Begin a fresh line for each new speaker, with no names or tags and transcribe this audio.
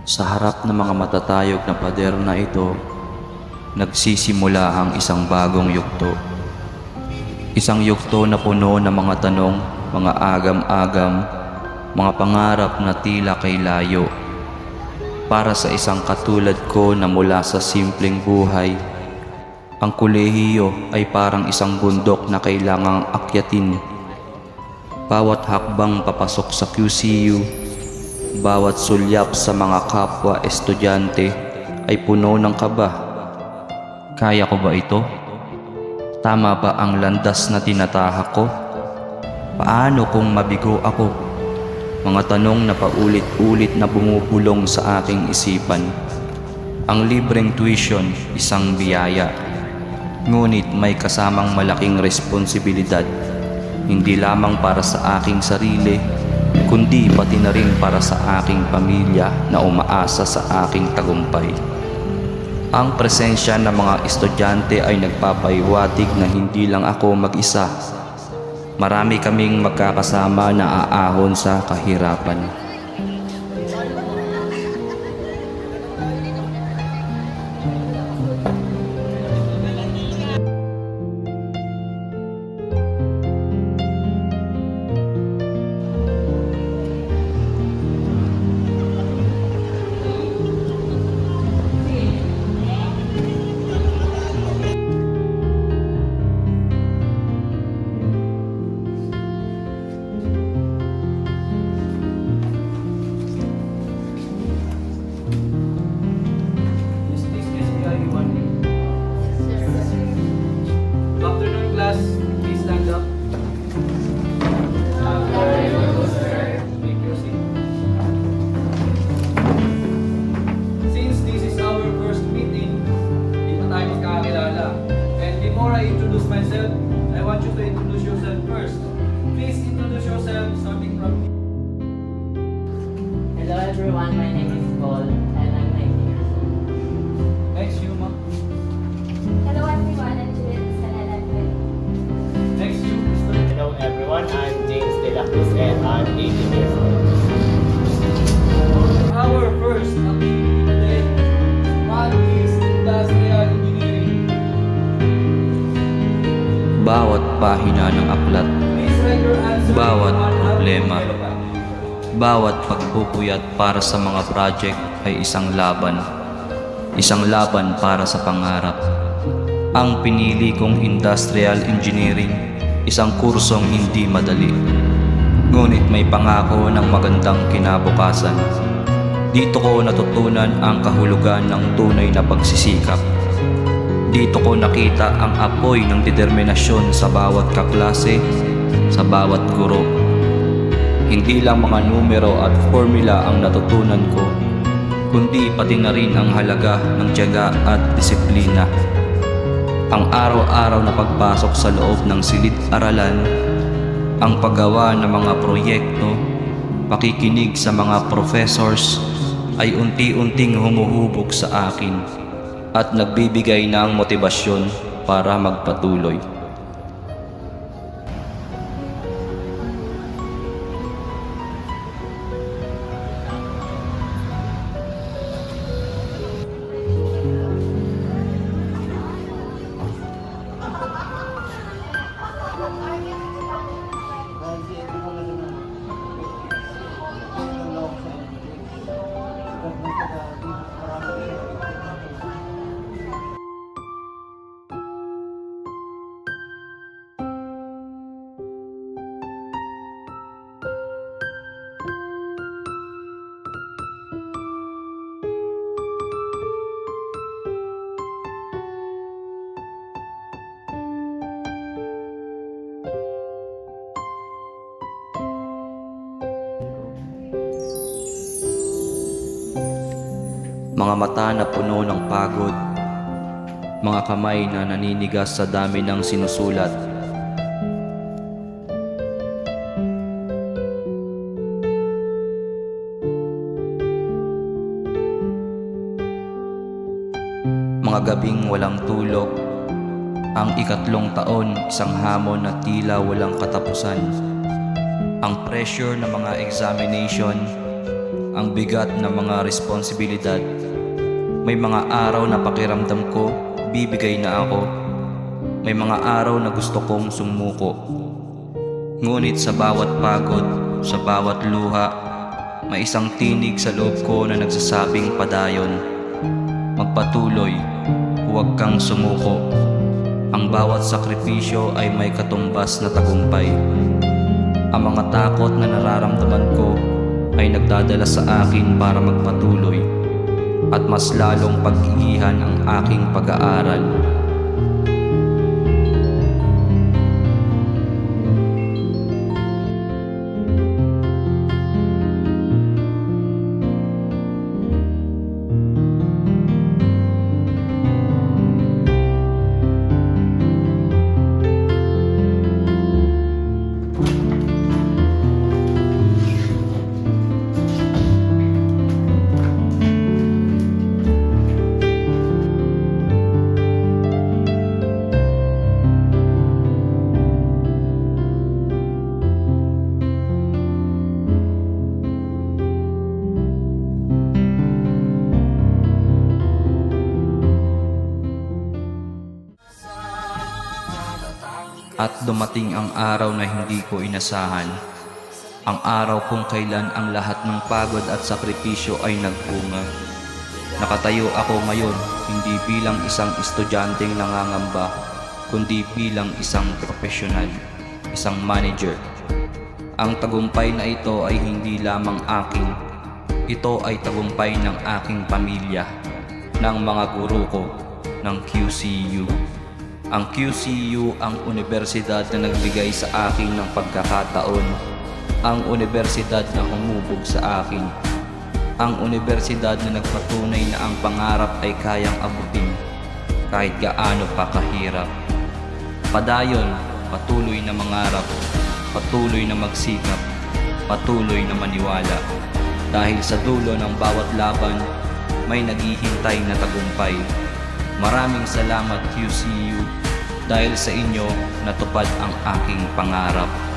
Sa harap ng mga matatayog na pader na ito, nagsisimula ang isang bagong yugto. Isang yugto na puno ng mga tanong, mga agam-agam, mga pangarap na tila kay layo. Para sa isang katulad ko na mula sa simpleng buhay, ang kolehiyo ay parang isang bundok na kailangang akyatin. Bawat hakbang papasok sa QCU, bawat sulyap sa mga kapwa estudyante ay puno ng kaba. Kaya ko ba ito? Tama ba ang landas na tinatahak ko? Paano kung mabigo ako? Mga tanong na paulit-ulit na bumubulong sa aking isipan. Ang libreng tuition, isang biyaya. Ngunit may kasamang malaking responsibilidad. Hindi lamang para sa aking sarili, kundi pati na rin para sa aking pamilya na umaasa sa aking tagumpay. Ang presensya ng mga estudyante ay nagpapahiwatig na hindi lang ako mag-isa. Marami kaming magkakasama na aahon sa kahirapan.
Please stand up. Take your seat. Since this is our first meeting, hindi pa tayo magkakilala. And before I introduce myself, I want you to introduce yourself first. Please introduce yourself starting from me.
Hello everyone, my name is Paul and I'm 19 years old.
Next, you, ma'am.
Hello everyone, I'm Juliet Escalera.
Next, you, Mr.
Hello everyone, I'm James De La Cruz and I'm 18 years old.
Our first activity today, what is industrial engineering?
Bawat pahina ng aklat,
Please write your answer.
bawat
on how
problema,
to develop.
bawat pagpupuyat para sa mga project ay isang laban. Isang laban para sa pangarap. Ang pinili kong industrial engineering, isang kursong hindi madali. Ngunit may pangako ng magandang kinabukasan. Dito ko natutunan ang kahulugan ng tunay na pagsisikap. Dito ko nakita ang apoy ng determinasyon sa bawat kaklase, sa bawat guro. Hindi lang mga numero at formula ang natutunan ko, kundi pati na rin ang halaga ng tiyaga at disiplina. Ang araw-araw na pagpasok sa loob ng silid-aralan, ang paggawa ng mga proyekto, pakikinig sa mga professors ay unti-unting humuhubog sa akin at nagbibigay ng motibasyon para magpatuloy. Mga mata na puno ng pagod, mga kamay na naninigas sa dami ng sinusulat. Mga gabing walang tulog, ang ikatlong taon, isang hamon na tila walang katapusan. Ang pressure ng mga examination, ang bigat ng mga responsibilidad. May mga araw na pakiramdam ko, bibigay na ako. May mga araw na gusto kong sumuko. Ngunit sa bawat pagod, sa bawat luha, may isang tinig sa loob ko na nagsasabing padayon. Magpatuloy, huwag kang sumuko. Ang bawat sakripisyo ay may katumbas na tagumpay. Ang mga takot na nararamdaman ko ay nagdadala sa akin para magpatuloy at mas lalong pag-iihan ang aking pag-aaral. At dumating ang araw na hindi ko inasahan. Ang araw kung kailan ang lahat ng pagod at sakripisyo ay nagbunga. Nakatayo ako ngayon, hindi bilang isang estudyanteng nangangamba, kundi bilang isang profesional, isang manager. Ang tagumpay na ito ay hindi lamang akin. Ito ay tagumpay ng aking pamilya, ng mga guro ko, ng QCU. Ang QCU ang universidad na nagbigay sa akin ng pagkakataon. Ang universidad na humubog sa akin. Ang universidad na nagpatunay na ang pangarap ay kayang abutin kahit gaano pa kahirap. Padayon, patuloy na mangarap, patuloy na magsikap, patuloy na maniwala. Dahil sa dulo ng bawat laban, may naghihintay na tagumpay. Maraming salamat QCU dahil sa inyo natupad ang aking pangarap.